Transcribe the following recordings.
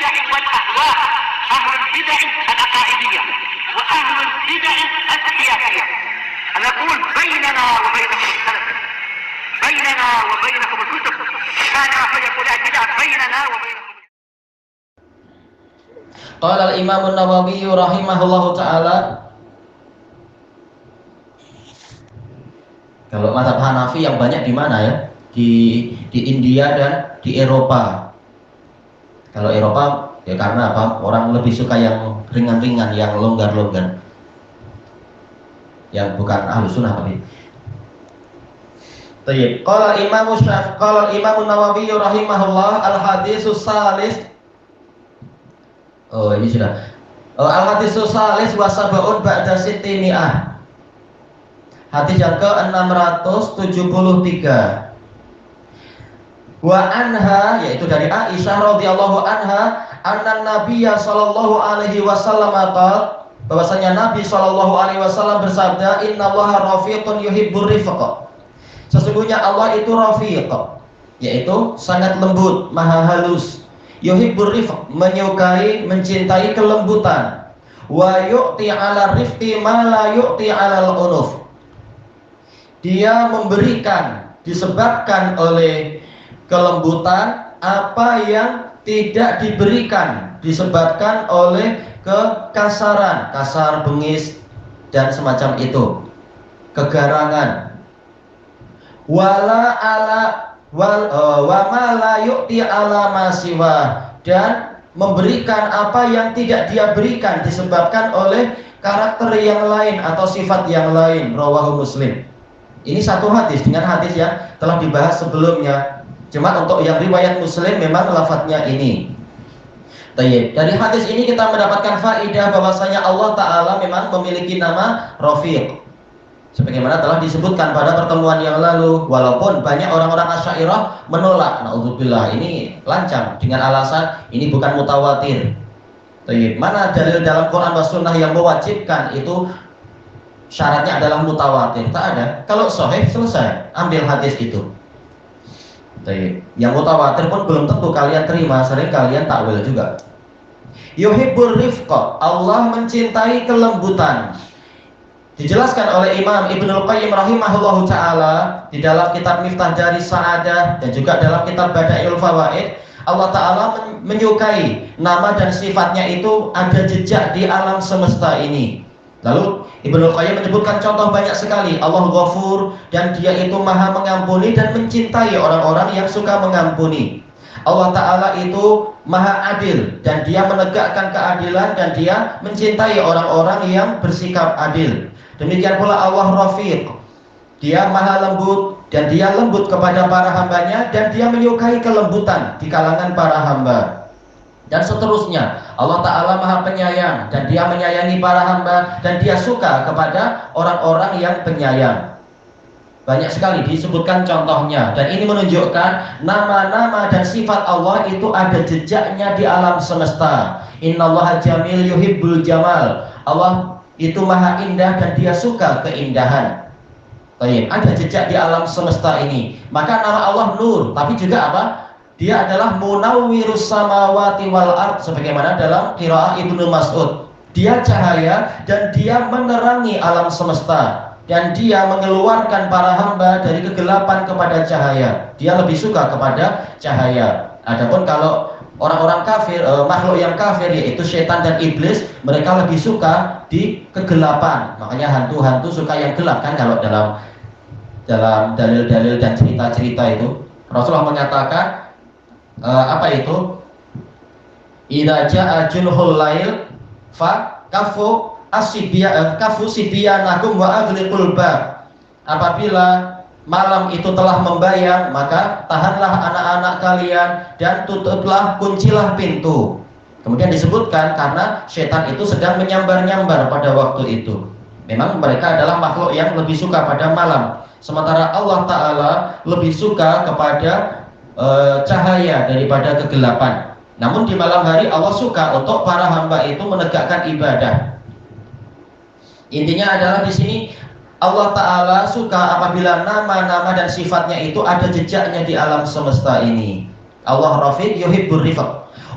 البدع والأهواء، أهل البدع العقائدية وأهل البدع السياسية. نقول بيننا وبينكم السلف، بيننا وبينكم الكتب، كان فيقول البدع بيننا وبينكم. Qala al-Imam an-Nawawi rahimahullahu ta'ala. Kalau mazhab Hanafi yang banyak di mana ya? Di India dan di Eropa. Kalau Eropa ya karena apa? Orang lebih suka yang ringan-ringan, yang longgar-longgar. Yang bukan ahlu sunnah tapi. Tayyib. Qala Imam an-Nawawi rahimahullah al-hadisus salis. Oh ini sudah. Al-hadisus salis wa sab'un ba'da sittimi'ah. Hadis yang ke-673. Wa anha, yaitu dari Aisyah radhiyallahu anha, anna Nabiyya sallallahu alaihi wasallam qala, bahwasanya Nabi sallallahu alaihi wasallam bersabda, innallaha rafiqun yuhibbur rifqa. Sesungguhnya Allah itu rafiq, yaitu sangat lembut, maha halus. Yuhibbur rifq, menyukai, mencintai kelembutan. Wa yu'ti 'ala rifqi ma la yu'ti 'ala al-unuf. Dia memberikan disebabkan oleh kelembutan apa yang tidak diberikan disebabkan oleh kekasaran, kasar, bengis dan semacam itu, kegarangan. Wala ala wa ma la yu'ti ala ma siwa, dan memberikan apa yang tidak dia berikan disebabkan oleh karakter yang lain atau sifat yang lain. Rawahu Muslim. Ini satu hadis dengan hadis yang telah dibahas sebelumnya. Cuma untuk yang riwayat Muslim memang lafadznya ini. Tayyib. Dari hadis ini kita mendapatkan faedah bahwasanya Allah Ta'ala memang memiliki nama Rafiq, sebagaimana telah disebutkan pada pertemuan yang lalu. Walaupun banyak orang-orang Asy'ariyah menolak, naudzubillah, ini lancang dengan alasan ini bukan mutawatir. Tayyib. Mana dalil dalam Quran dan Sunnah yang mewajibkan itu syaratnya adalah mutawatir? Tak ada. Kalau sahih selesai, ambil hadis itu. Yang mutawatir pun belum tentu kalian terima, sering kalian takwil juga. Yuhibbur rifqa, Allah mencintai kelembutan. Dijelaskan oleh Imam Ibnul Qayyim rahimahullahu ta'ala di dalam kitab Miftah Daris Sa'adah dan juga dalam kitab Bada'iul Fawaid. Allah Ta'ala menyukai nama dan sifatnya itu ada jejak di alam semesta ini. Lalu Ibnu Qayyim menyebutkan contoh banyak sekali. Allah Ghafur, dan dia itu maha mengampuni dan mencintai orang-orang yang suka mengampuni. Allah Ta'ala itu maha adil, dan dia menegakkan keadilan, dan dia mencintai orang-orang yang bersikap adil. Demikian pula Allah Rafiq, dia maha lembut, dan dia lembut kepada para hambanya, dan dia menyukai kelembutan di kalangan para hamba. Dan seterusnya, Allah Ta'ala maha penyayang, dan dia menyayangi para hamba, dan dia suka kepada orang-orang yang penyayang. Banyak sekali disebutkan contohnya, dan ini menunjukkan nama-nama dan sifat Allah itu ada jejaknya di alam semesta. Innallaha jamil yuhibbul jamal. Allah itu maha indah dan dia suka keindahan. Ada jejak di alam semesta ini. Maka nama Allah Nur, tapi juga apa? Dia adalah munawwirus samawati wal ard, sebagaimana dalam qiraah Ibnu Mas'ud. Dia cahaya dan dia menerangi alam semesta, dan dia mengeluarkan para hamba dari kegelapan kepada cahaya. Dia lebih suka kepada cahaya. Adapun kalau orang-orang kafir, makhluk yang kafir yaitu setan dan iblis, mereka lebih suka di kegelapan. Makanya hantu-hantu suka yang gelap kan, kalau dalam dalil-dalil dan cerita-cerita itu Rasulullah mengatakan apa itu? Idza jaa junhul lail fa kafu sibyanakum wa aghliqul bab. Apabila malam itu telah membayang, maka tahanlah anak-anak kalian dan tutuplah, kuncilah pintu. Kemudian disebutkan karena setan itu sedang menyambar-nyambar pada waktu itu. Memang mereka adalah makhluk yang lebih suka pada malam, sementara Allah Ta'ala lebih suka kepada cahaya daripada kegelapan. Namun di malam hari Allah suka untuk para hamba itu menegakkan ibadah. Intinya adalah di sini Allah Ta'ala suka apabila nama-nama dan sifatnya itu ada jejaknya di alam semesta ini. Allah rafiq yuhibbur rifq.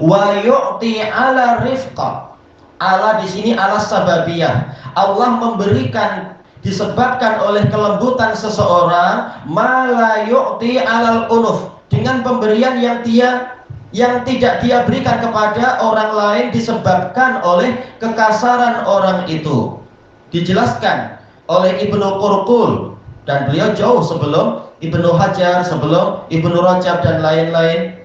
Wa yu'ti ala rifqa. Ala di sini ala sababiyah. Allah memberikan disebabkan oleh kelembutan seseorang ma la yu'ti alal unuf, dengan pemberian yang tidak dia berikan kepada orang lain disebabkan oleh kekasaran orang itu. Dijelaskan oleh Ibnu Qurqul, dan beliau jauh sebelum Ibnu Hajar, sebelum Ibnu Rajab dan lain-lain.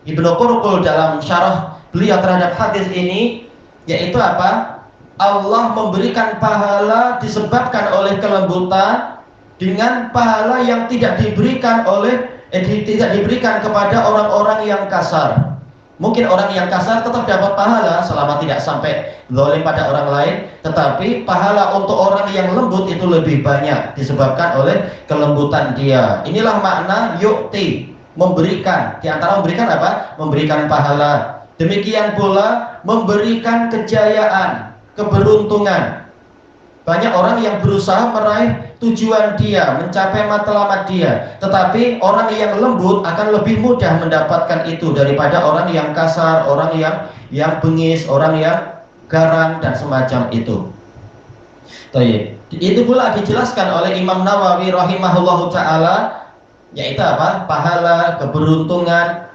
Ibnu Qurqul dalam syarah beliau terhadap hadis ini, yaitu apa? Allah memberikan pahala disebabkan oleh kelembutan dengan pahala yang tidak diberikan kepada orang-orang yang kasar. Mungkin orang yang kasar tetap dapat pahala selama tidak sampai zalim pada orang lain, tetapi pahala untuk orang yang lembut itu lebih banyak disebabkan oleh kelembutan dia. Inilah makna yu'ti, memberikan. Di antara memberikan apa? Memberikan pahala. Demikian pula memberikan kejayaan, keberuntungan. Banyak orang yang berusaha meraih tujuan dia, mencapai matlamat dia, tetapi orang yang lembut akan lebih mudah mendapatkan itu daripada orang yang kasar, orang yang bengis, orang yang garang dan semacam itu. Itu pula dijelaskan oleh Imam Nawawi rahimahullahu taala, yaitu apa? Pahala, keberuntungan.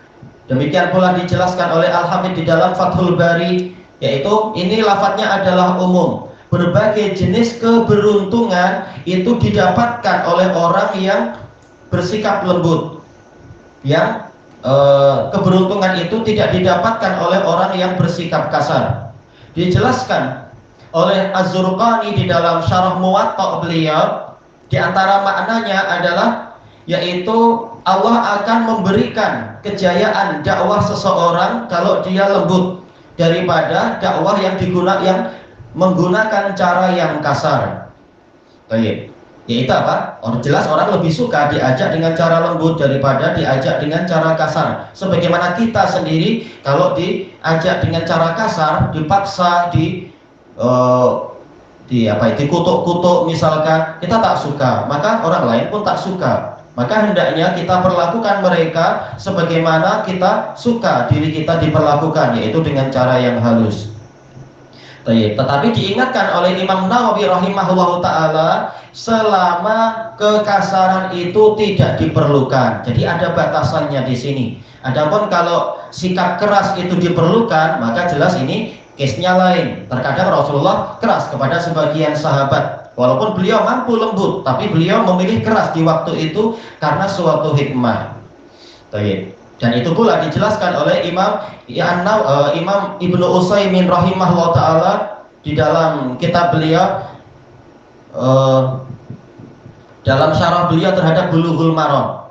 Demikian pula dijelaskan oleh Al-Hafidz di dalam Fathul Bari, yaitu ini lafadznya adalah umum. Berbagai jenis keberuntungan itu didapatkan oleh orang yang bersikap lembut. Yang keberuntungan itu tidak didapatkan oleh orang yang bersikap kasar. Dijelaskan oleh Az-Zurqani di dalam Syarah Muwatta beliau, di antara maknanya adalah yaitu Allah akan memberikan kejayaan dakwah seseorang kalau dia lembut daripada dakwah yang menggunakan cara yang kasar. Yaitu apa? Jelas orang lebih suka diajak dengan cara lembut daripada diajak dengan cara kasar. Sebagaimana kita sendiri kalau diajak dengan cara kasar, dipaksa, dikutuk-kutuk misalkan, kita tak suka, maka orang lain pun tak suka. Maka hendaknya kita perlakukan mereka sebagaimana kita suka diri kita diperlakukan, yaitu dengan cara yang halus. Tetapi diingatkan oleh Imam Nawawi rahimahullahu ta'ala, selama kekasaran itu tidak diperlukan. Jadi ada batasannya di sini. Adapun kalau sikap keras itu diperlukan, maka jelas ini case-nya lain. Terkadang Rasulullah keras kepada sebagian sahabat, walaupun beliau mampu lembut, tapi beliau memilih keras di waktu itu karena suatu hikmah. Dan itu pula dijelaskan oleh Imam Ibnu Utsaimin rahimahullah ta'ala di dalam kitab beliau, dalam syarah beliau terhadap Bulughul Maram.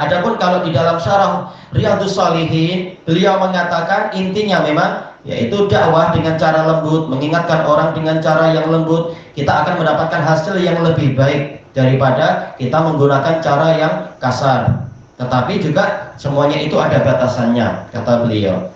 Adapun kalau di dalam syarah Riyadhus Shalihin, beliau mengatakan intinya memang yaitu dakwah dengan cara lembut, mengingatkan orang dengan cara yang lembut, kita akan mendapatkan hasil yang lebih baik daripada kita menggunakan cara yang kasar. Tetapi juga semuanya itu ada batasannya, kata beliau.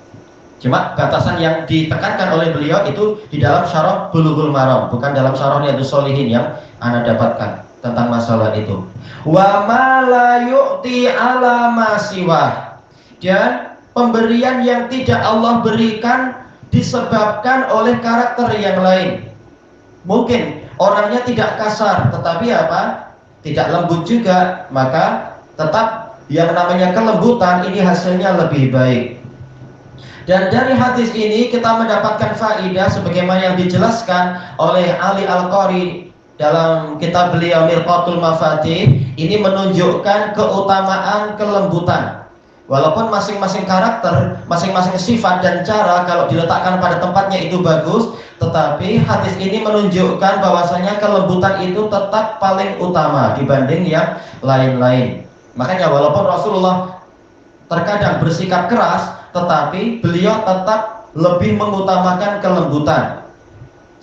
Cuma batasan yang ditekankan oleh beliau itu di dalam syarah Bulughul Maram, bukan dalam syarah Riyadhus Shalihin yang Anda dapatkan tentang masalah itu. Wa ma la yu'ti ala ma siwah. Dan pemberian yang tidak Allah berikan disebabkan oleh karakter yang lain. Mungkin orangnya tidak kasar, tetapi apa? Tidak lembut juga, maka tetap yang namanya kelembutan ini hasilnya lebih baik. Dan dari hadis ini kita mendapatkan faidah sebagaimana yang dijelaskan oleh Ali Al-Qari dalam kitab beliau Mirqatul Mafatih. Ini menunjukkan keutamaan kelembutan. Walaupun masing-masing karakter, masing-masing sifat dan cara kalau diletakkan pada tempatnya itu bagus, tetapi hadis ini menunjukkan bahwasanya kelembutan itu tetap paling utama dibanding yang lain-lain. Makanya walaupun Rasulullah terkadang bersikap keras, tetapi beliau tetap lebih mengutamakan kelembutan.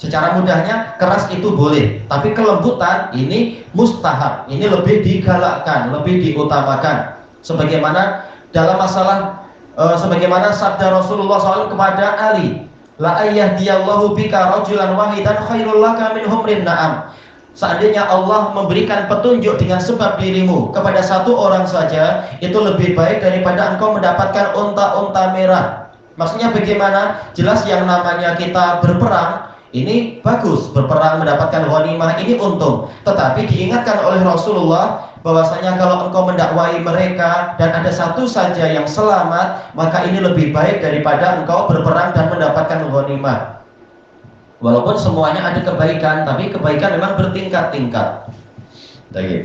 Secara mudahnya keras itu boleh, tapi kelembutan ini mustahab, ini lebih digalakkan, lebih diutamakan. Sebagaimana dalam masalah sebagaimana sabda Rasulullah SAW kepada Ali, la ayyahdiyallahu bika rajulan wahidan khairul laka min humrin na'am. Seandainya Allah memberikan petunjuk dengan sebab dirimu kepada satu orang saja, itu lebih baik daripada engkau mendapatkan unta-unta merah. Maksudnya bagaimana? Jelas yang namanya kita berperang, ini bagus, berperang mendapatkan ghanimah, ini untung. Tetapi diingatkan oleh Rasulullah bahwasanya kalau engkau mendakwai mereka dan ada satu saja yang selamat, maka ini lebih baik daripada engkau berperang dan mendapatkan ghanimah. Walaupun semuanya ada kebaikan, tapi kebaikan memang bertingkat-tingkat.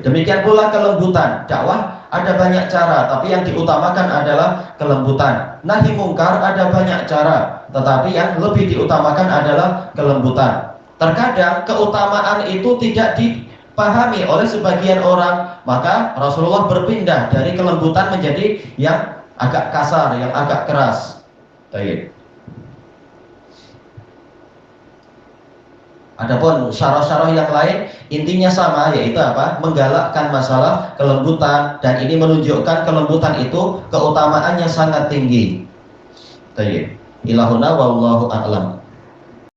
Demikian pula kelembutan. Dakwah ada banyak cara, tapi yang diutamakan adalah kelembutan. Nahi mungkar ada banyak cara, tetapi yang lebih diutamakan adalah kelembutan. Terkadang keutamaan itu tidak dipahami oleh sebagian orang, maka Rasulullah berpindah dari kelembutan menjadi yang agak kasar, yang agak keras. Adapun syarah-syarah yang lain intinya sama, yaitu apa? Menggalakkan masalah kelembutan, dan ini menunjukkan kelembutan itu keutamaannya sangat tinggi. Ilahuna wallahu a'lam.